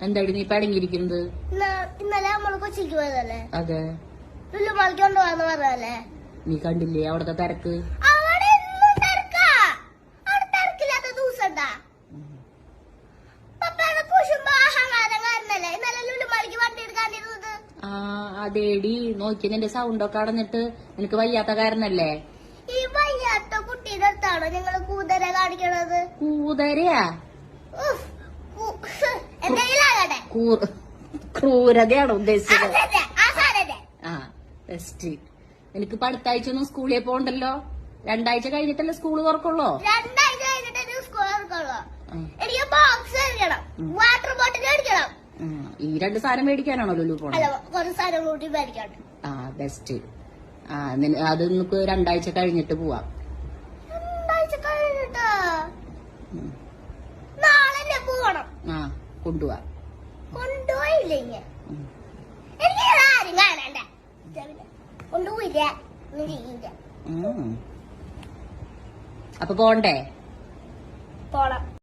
എന്താടി നീ പടങ്ങിയിരിക്കുന്നത്? ഇന്നലെ നമ്മള് കൊച്ചിക്ക് പോയതല്ലേ? അതെ. ലുലുമാളിക്ക് കൊണ്ടുപോകാന്ന് പറഞ്ഞല്ലേ? നീ കണ്ടില്ലേ അവിടത്തെ തിരക്ക്? അവിടെ എന്നും തിരക്കാ. അവിടെ തിരക്കില്ലാത്ത ദിവസം ഉണ്ടാ? പപ്പയുടെ കുശുമ്പോ അഹങ്കാരം കാരണല്ലേ ഇന്നലെ ലുലുമാളിക്ക് വണ്ടി എടുക്കാണ്ടിരുന്നത്? അതേടി നോക്കി നിന്റെ സൗണ്ടൊക്കെ അടഞ്ഞിട്ട് നിനക്ക് വയ്യാത്ത കാരണല്ലേ? ഈ വയ്യാത്ത കുട്ടീന്റെ അടുത്താണോ നിങ്ങള് കൂതര കാണിക്കണത്? കൂതരയാ? എന്തെങ്കിലും ആകട്ടെ, ക്രൂരതയാണോ ഉദ്ദേശിച്ചത്? ആ സാധനം. ആ ബെസ്റ്റ്. എനിക്ക് ഇപ്പൊ അടുത്താഴ്ച ഒന്നും സ്കൂളിൽ പോകണ്ടല്ലോ. 2 ആഴ്ച കഴിഞ്ഞിട്ടല്ലേ സ്കൂള് തുറക്കുള്ളൂ. 2 ആഴ്ച കഴിഞ്ഞിട്ടേ സ്കൂൾ തുറക്കുള്ളൂ. എനിക്ക് ബോക്സ് മേടിക്കണം, വാട്ടർ ബോട്ടിൽ മേടിക്കണം. ഈ 2 സാധനം മേടിക്കാനാണോ ലുലു പോണത്? അല്ല, കുറച്ച് സാധനം കൂട്ടി മേടിക്കണം. ബെസ്റ്റ്. അത് നമുക്ക് 2 ആഴ്ച കഴിഞ്ഞിട്ട് പോവാം. 2 ആഴ്ച കഴിഞ്ഞിട്ടാ? നാളെ പോകണം. കൊണ്ടുപോവാ. കൊണ്ടുപോയില്ലേ? എനിക്ക് ആരും കാണണ്ട. കൊണ്ടുപോയില്ല. അപ്പൊ പോണ്ടേ? പോണം.